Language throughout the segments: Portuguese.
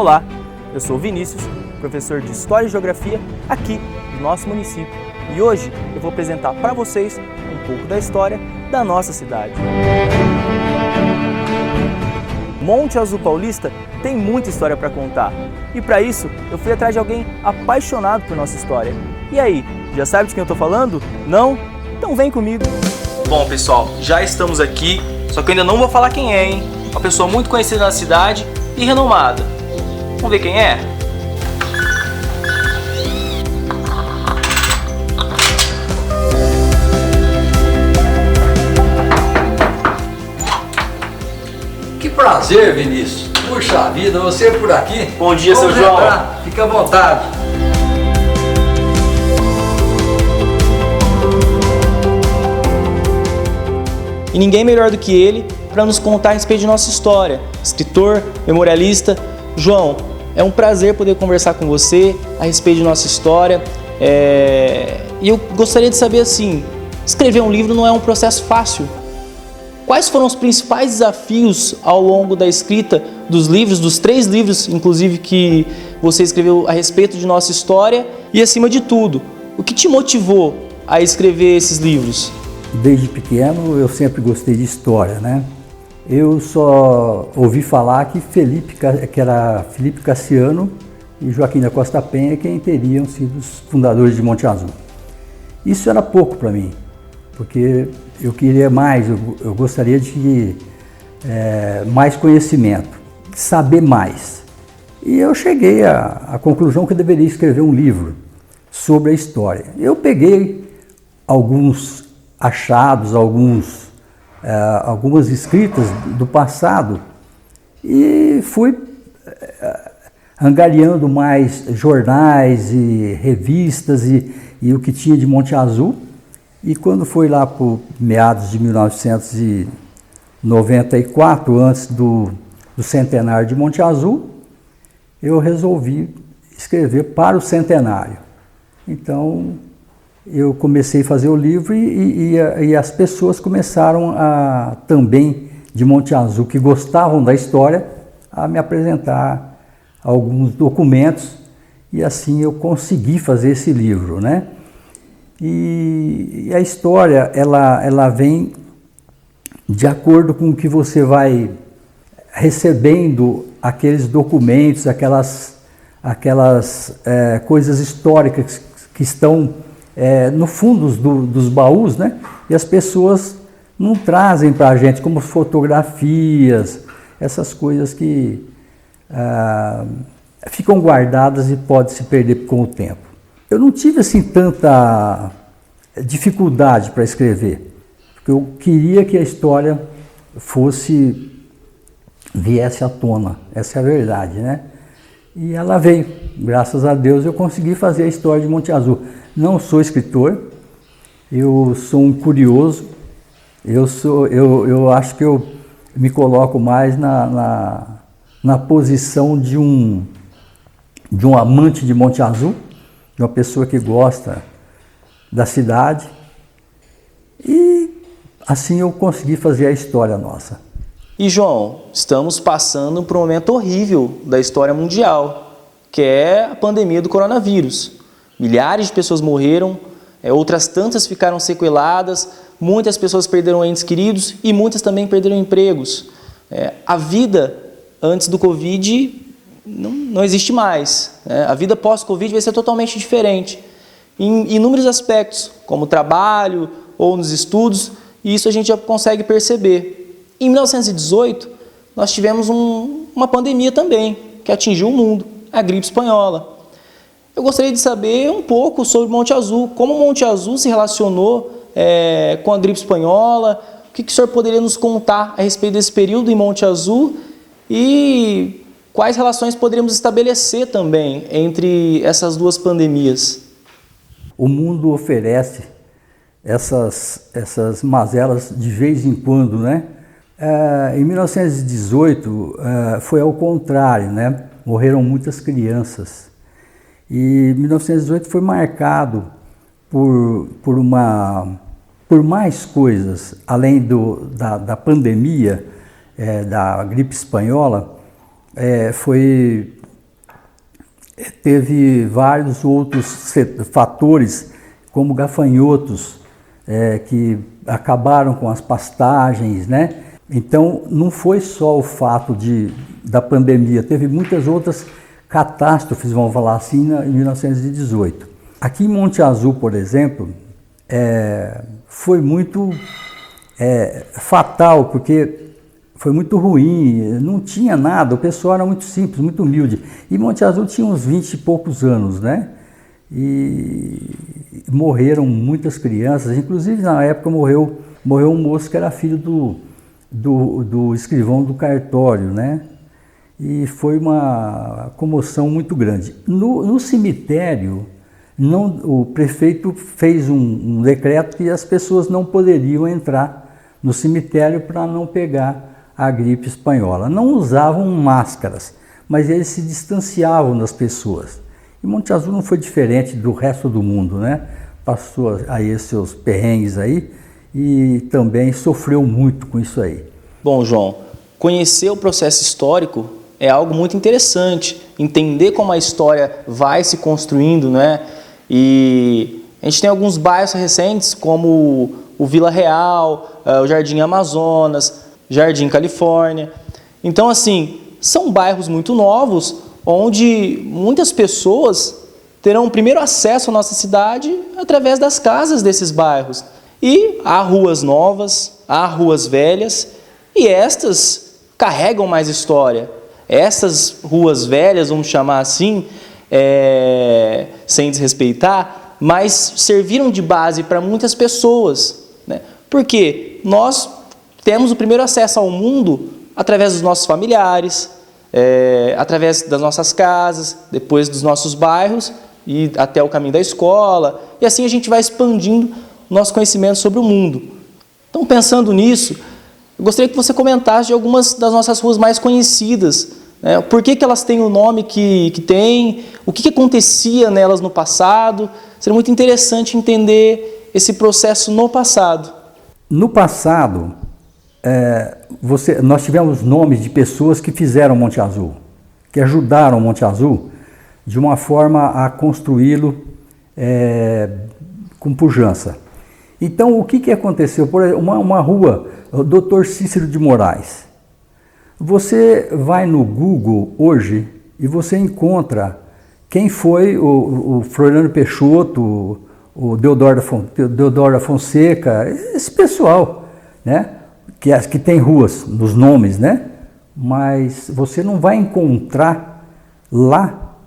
Olá, eu sou o Vinícius, professor de História e Geografia aqui do nosso município. E hoje eu vou apresentar para vocês um pouco da história da nossa cidade. Monte Azul Paulista tem muita história para contar. E para isso, eu fui atrás de alguém apaixonado por nossa história. E aí, já sabe de quem eu tô falando? Não? Então vem comigo. Bom, pessoal, já estamos aqui, só que eu ainda não vou falar quem é, hein? Uma pessoa muito conhecida na cidade e renomada. Vamos ver quem é? Que prazer, Vinícius. Puxa vida, você por aqui? Bom dia, seu João. Fica à vontade. E ninguém melhor do que ele para nos contar a respeito de nossa história. Escritor, memorialista. João, é um prazer poder conversar com você a respeito de nossa história. E eu gostaria de saber assim, escrever um livro não é um processo fácil. Quais foram os principais desafios ao longo da escrita dos livros, dos 3 livros, inclusive, que você escreveu a respeito de nossa história? E, acima de tudo, o que te motivou a escrever esses livros? Desde pequeno eu sempre gostei de história, né? Eu só ouvi falar que era Felipe Cassiano e Joaquim da Costa Penha quem teriam sido os fundadores de Monte Azul. Isso era pouco para mim, porque eu queria mais, eu gostaria de mais conhecimento, saber mais. E eu cheguei à conclusão que eu deveria escrever um livro sobre a história. Eu peguei alguns achados, algumas escritas do passado e fui angariando mais jornais e revistas e o que tinha de Monte Azul. E quando foi lá por meados de 1994, antes do centenário de Monte Azul, eu resolvi escrever para o centenário. Então, eu comecei a fazer o livro e as pessoas começaram também, de Monte Azul, que gostavam da história, a me apresentar alguns documentos e assim eu consegui fazer esse livro, né? E a história, ela vem de acordo com o que você vai recebendo aqueles documentos, aquelas coisas históricas que estão no fundo dos baús, né? E as pessoas não trazem para a gente como fotografias, essas coisas que ficam guardadas e podem se perder com o tempo. Eu não tive assim tanta dificuldade para escrever, porque eu queria que a história viesse à tona, essa é a verdade, né? E ela veio, graças a Deus eu consegui fazer a história de Monte Azul. Não sou escritor, eu sou um curioso, eu acho que eu me coloco mais na posição de um amante de Monte Azul, de uma pessoa que gosta da cidade, e assim eu consegui fazer a história nossa. E João, estamos passando por um momento horrível da história mundial, que é a pandemia do coronavírus. Milhares de pessoas morreram, outras tantas ficaram sequeladas, muitas pessoas perderam entes queridos e muitas também perderam empregos. A vida antes do Covid não existe mais. A vida pós-Covid vai ser totalmente diferente em inúmeros aspectos, como trabalho ou nos estudos, e isso a gente já consegue perceber. Em 1918, nós tivemos uma pandemia também, que atingiu o mundo, a gripe espanhola. Eu gostaria de saber um pouco sobre Monte Azul, como Monte Azul se relacionou com a gripe espanhola, o que o senhor poderia nos contar a respeito desse período em Monte Azul e quais relações poderíamos estabelecer também entre essas duas pandemias? O mundo oferece essas mazelas de vez em quando, né? Em 1918 foi ao contrário, né? Morreram muitas crianças. E 1918 foi marcado por mais coisas, além da pandemia, da gripe espanhola, foi teve vários outros fatores, como gafanhotos, que acabaram com as pastagens, né? Então, não foi só o fato da pandemia, teve muitas outras catástrofes, vamos falar assim, em 1918. Aqui em Monte Azul, por exemplo, foi muito fatal, porque foi muito ruim, não tinha nada, o pessoal era muito simples, muito humilde. E Monte Azul tinha uns 20 e poucos anos, né? E morreram muitas crianças, inclusive na época morreu um moço que era filho do escrivão do cartório, né? E foi uma comoção muito grande. No cemitério, o prefeito fez um decreto que as pessoas não poderiam entrar no cemitério para não pegar a gripe espanhola. Não usavam máscaras, mas eles se distanciavam das pessoas. E Monte Azul não foi diferente do resto do mundo, né? Passou aí seus perrengues aí e também sofreu muito com isso aí. Bom, João, conhecer o processo histórico é algo muito interessante, entender como a história vai se construindo, né? E a gente tem alguns bairros recentes, como o Vila Real, o Jardim Amazonas, Jardim Califórnia. Então, assim, são bairros muito novos, onde muitas pessoas terão primeiro acesso à nossa cidade através das casas desses bairros. E há ruas novas, há ruas velhas, e estas carregam mais história. Essas ruas velhas, vamos chamar assim, sem desrespeitar, mas serviram de base para muitas pessoas, né? Porque nós temos o primeiro acesso ao mundo através dos nossos familiares, através das nossas casas, depois dos nossos bairros e até o caminho da escola, e assim a gente vai expandindo o nosso conhecimento sobre o mundo. Então, pensando nisso, eu gostaria que você comentasse de algumas das nossas ruas mais conhecidas, né? Por que elas têm o nome que têm, o que acontecia nelas no passado. Seria muito interessante entender esse processo no passado. No passado, nós tivemos nomes de pessoas que fizeram Monte Azul, que ajudaram Monte Azul de uma forma a construí-lo com pujança. Então, o que aconteceu? Por exemplo, uma rua, o Dr. Cícero de Moraes. Você vai no Google hoje e você encontra quem foi o Floriano Peixoto, o Deodoro da Fonseca, esse pessoal, né? Que tem ruas nos nomes, né? Mas você não vai encontrar lá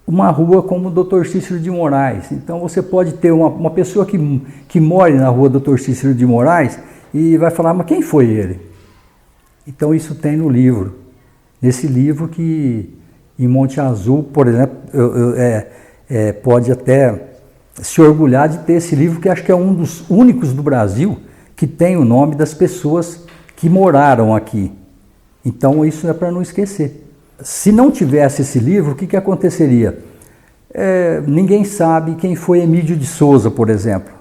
uma rua como o Dr. Cícero de Moraes. Então você pode ter uma pessoa que mora na rua Dr. Cícero de Moraes e vai falar, mas quem foi ele? Então isso tem no livro. Nesse livro que em Monte Azul, por exemplo, pode até se orgulhar de ter esse livro, que acho que é um dos únicos do Brasil que tem o nome das pessoas que moraram aqui. Então isso é para não esquecer. Se não tivesse esse livro, o que aconteceria? Ninguém sabe quem foi Emídio de Souza, por exemplo.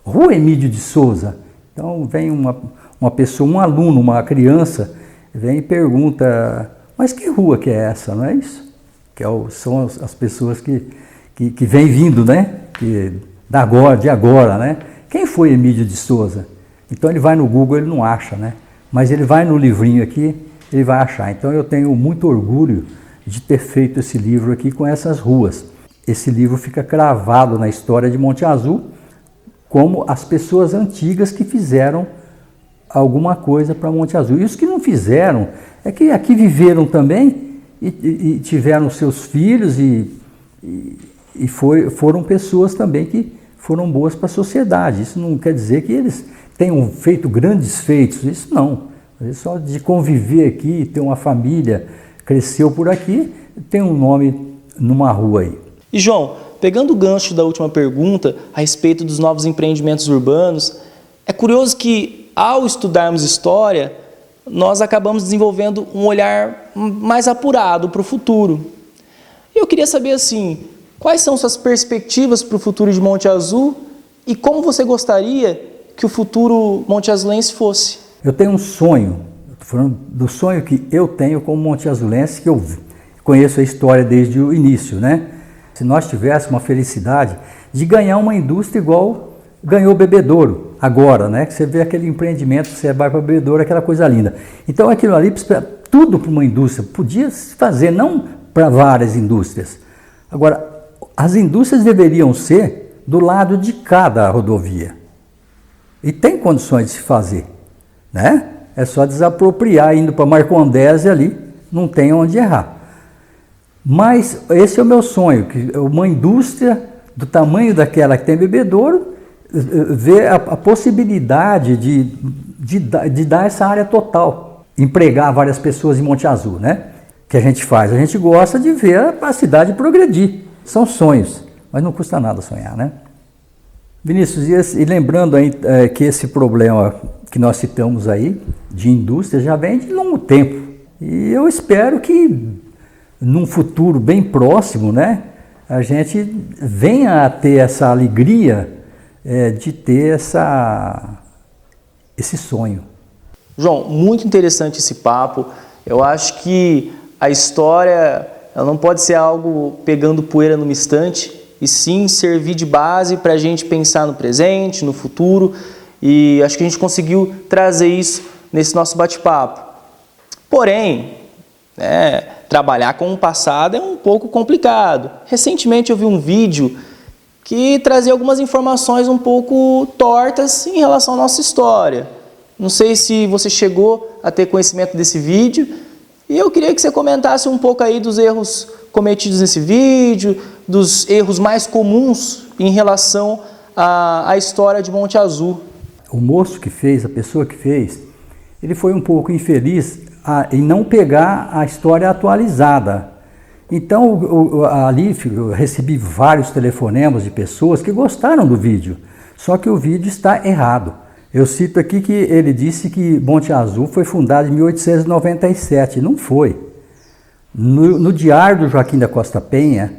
Rua Emídio de Souza. Então vem uma pessoa, um aluno, uma criança, vem e pergunta, mas que rua que é essa, não é isso? São as pessoas que vêm vindo, né? De agora, né? Quem foi Emídio de Souza? Então ele vai no Google, ele não acha, né? Mas ele vai no livrinho aqui, ele vai achar. Então eu tenho muito orgulho de ter feito esse livro aqui com essas ruas. Esse livro fica cravado na história de Monte Azul como as pessoas antigas que fizeram alguma coisa para Monte Azul. E os que não fizeram, é que aqui viveram também e tiveram seus filhos foram pessoas também que foram boas para a sociedade. Isso não quer dizer que eles tenham feito grandes feitos, isso não. Só de conviver aqui, ter uma família, cresceu por aqui, tem um nome numa rua aí. E João, pegando o gancho da última pergunta a respeito dos novos empreendimentos urbanos, é curioso que ao estudarmos história, nós acabamos desenvolvendo um olhar mais apurado para o futuro. E eu queria saber assim, quais são suas perspectivas para o futuro de Monte Azul e como você gostaria que o futuro Monte Azulense fosse? Eu tenho um sonho, estou falando do sonho que eu tenho como Monte Azulense, que conheço a história desde o início, né? Se nós tivéssemos uma felicidade de ganhar uma indústria igual ganhou o Bebedouro agora, né? Que você vê aquele empreendimento, você vai para o Bebedouro, aquela coisa linda. Então aquilo ali, tudo para uma indústria, podia se fazer, não para várias indústrias. Agora, as indústrias deveriam ser do lado de cada rodovia. E tem condições de se fazer, né? É só desapropriar, indo para Marcondes ali, não tem onde errar. Mas esse é o meu sonho, que uma indústria do tamanho daquela que tem Bebedouro, ver a possibilidade de dar essa área total, empregar várias pessoas em Monte Azul, né? Que a gente faz. A gente gosta de ver a cidade progredir. São sonhos, mas não custa nada sonhar, né? Vinícius, e lembrando aí que esse problema que nós citamos aí, de indústria, já vem de longo tempo. E eu espero que, num futuro bem próximo, né, a gente venha a ter essa alegria de ter esse sonho. João, muito interessante esse papo. Eu acho que a história ela não pode ser algo pegando poeira numa estante, e sim servir de base para a gente pensar no presente, no futuro, e acho que a gente conseguiu trazer isso nesse nosso bate-papo. Porém, trabalhar com o passado é um pouco complicado. Recentemente eu vi um vídeo que trazia algumas informações um pouco tortas em relação à nossa história. Não sei se você chegou a ter conhecimento desse vídeo, e eu queria que você comentasse um pouco aí dos erros cometidos nesse vídeo, dos erros mais comuns em relação à história de Monte Azul. O moço que fez, a pessoa que fez, ele foi um pouco infeliz em não pegar a história atualizada. Então, ali eu recebi vários telefonemas de pessoas que gostaram do vídeo, só que o vídeo está errado. Eu cito aqui que ele disse que Monte Azul foi fundado em 1897, não foi. No Diário do Joaquim da Costa Penha,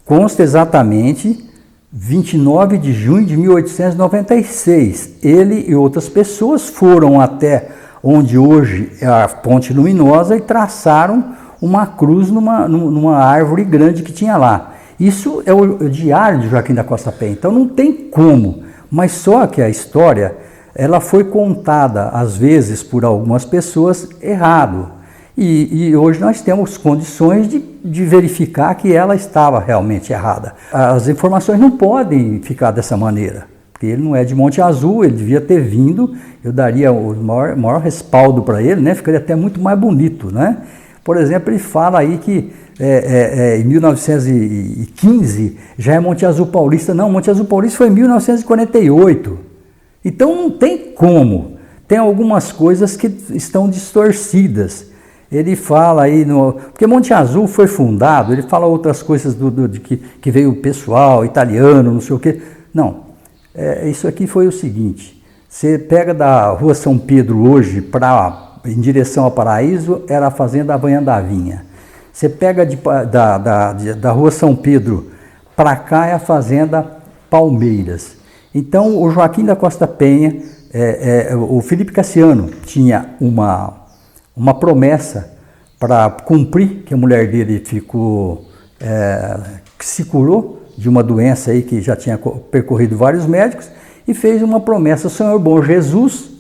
consta exatamente 29 de junho de 1896. Ele e outras pessoas foram até onde hoje é a Ponte Luminosa e traçaram uma cruz numa árvore grande que tinha lá. Isso é o Diário de Joaquim da Costa Penha, então não tem como. Mas só que a história ela foi contada, às vezes, por algumas pessoas errado. E hoje nós temos condições de verificar que ela estava realmente errada. As informações não podem ficar dessa maneira, porque ele não é de Monte Azul, ele devia ter vindo, eu daria o maior respaldo para ele, né? Ficaria até muito mais bonito, né? Por exemplo, ele fala aí que em 1915 já é Monte Azul Paulista. Não, Monte Azul Paulista foi em 1948. Então não tem como. Tem algumas coisas que estão distorcidas. Ele fala aí, porque Monte Azul foi fundado, ele fala outras coisas de que veio o pessoal italiano, não sei o quê. Não, isso aqui foi o seguinte, você pega da Rua São Pedro hoje em direção ao Paraíso, era a Fazenda Avanhandavinha. Você pega da Rua São Pedro para cá é a Fazenda Palmeiras. Então o Joaquim da Costa Penha, o Felipe Cassiano tinha uma promessa para cumprir, que a mulher dele que se curou de uma doença aí que já tinha percorrido vários médicos, e fez uma promessa ao Senhor Bom Jesus,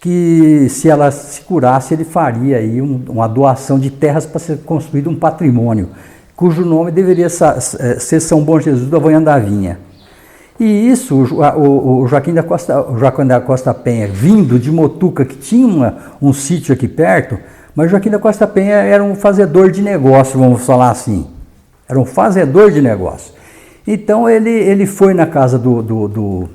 que se ela se curasse, ele faria aí uma doação de terras para ser construído um patrimônio, cujo nome deveria ser São Bom Jesus da Avanhandavinha. E isso, o Joaquim da Costa Penha, vindo de Motuca, que tinha um sítio aqui perto, mas Joaquim da Costa Penha era um fazedor de negócio, vamos falar assim. Era um fazedor de negócio. Então ele foi na casa do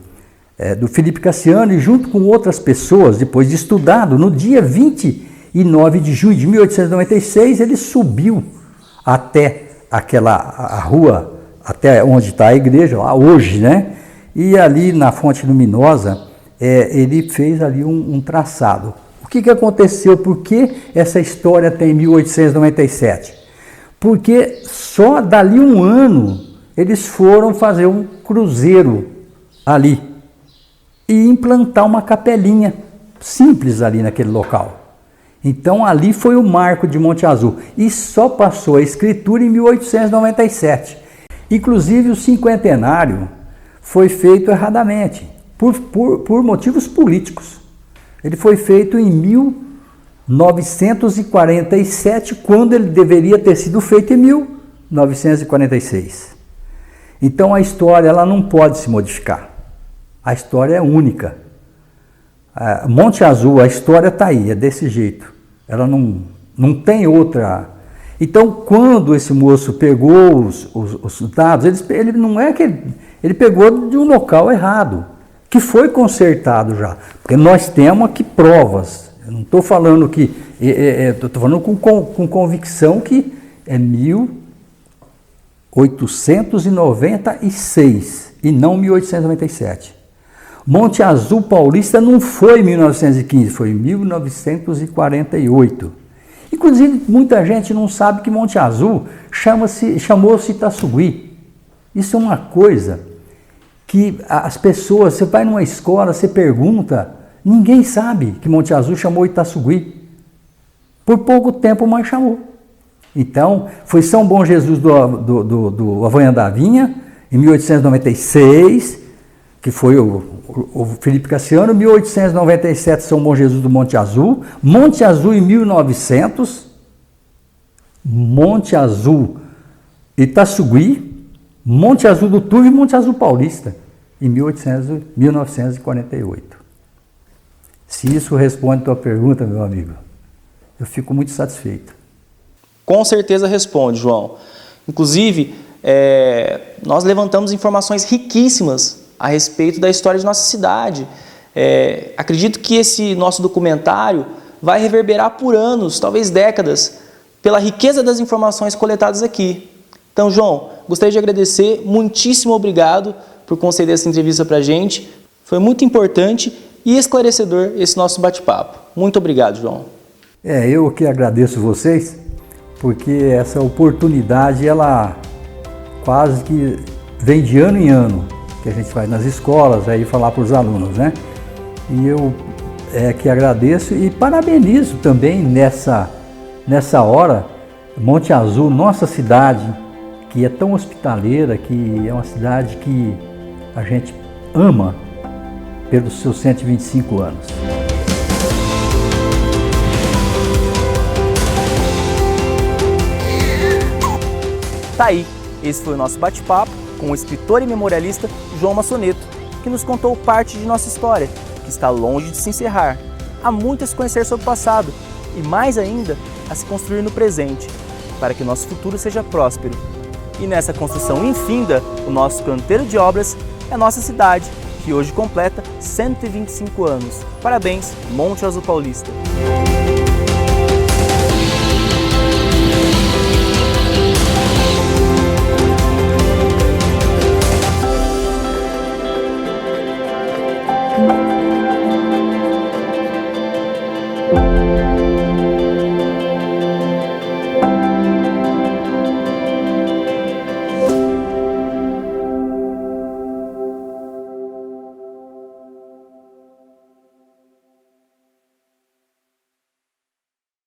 Felipe Cassiano e, junto com outras pessoas, depois de estudado, no dia 29 de junho de 1896, ele subiu até a rua, até onde está a igreja, lá hoje, né? E ali na Fonte Luminosa, ele fez ali um traçado. O que aconteceu? Por que essa história tem 1897? Porque só dali um ano eles foram fazer um cruzeiro ali e implantar uma capelinha simples ali naquele local. Então ali foi o marco de Monte Azul e só passou a escritura em 1897. Inclusive o cinquentenário foi feito erradamente, por motivos políticos. Ele foi feito em 1947, quando ele deveria ter sido feito em 1946. Então a história ela não pode se modificar. A história é única. Monte Azul, a história está aí, é desse jeito. Ela não tem outra. Então, quando esse moço pegou os dados, ele não é que ele pegou de um local errado, que foi consertado já. Porque nós temos aqui provas. Eu não estou falando que... Estou falando com convicção que é 1896 e não 1897. Monte Azul Paulista não foi em 1915, foi em 1948. Inclusive, muita gente não sabe que Monte Azul chamou-se Itaçugui. Isso é uma coisa que as pessoas, você vai numa escola, você pergunta, ninguém sabe que Monte Azul chamou Itaçugui. Por pouco tempo, mas chamou. Então, foi São Bom Jesus do Avanha da Vinha, em 1896, que foi o Felipe Cassiano, 1897, São Bom Jesus do Monte Azul em 1900, Monte Azul Itaçugui, Monte Azul do Turvo e Monte Azul Paulista, em 1948. Se isso responde a tua pergunta, meu amigo, eu fico muito satisfeito. Com certeza responde, João. Inclusive, nós levantamos informações riquíssimas a respeito da história de nossa cidade. Acredito que esse nosso documentário vai reverberar por anos, talvez décadas, pela riqueza das informações coletadas aqui. Então, João, gostaria de agradecer, muitíssimo obrigado por conceder essa entrevista para a gente. Foi muito importante e esclarecedor esse nosso bate-papo. Muito obrigado, João. Eu que agradeço vocês, porque essa oportunidade, ela quase que vem de ano em ano, que a gente vai nas escolas aí falar para os alunos, né? E eu que agradeço e parabenizo também nessa hora, Monte Azul, nossa cidade, que é tão hospitaleira, que é uma cidade que a gente ama pelos seus 125 anos. Tá aí, esse foi o nosso bate-papo com o escritor e memorialista João Massoneto, que nos contou parte de nossa história, que está longe de se encerrar. Há muito a se conhecer sobre o passado e mais ainda a se construir no presente, para que o nosso futuro seja próspero. E nessa construção infinda, o nosso canteiro de obras é a nossa cidade, que hoje completa 125 anos. Parabéns, Monte Azul Paulista!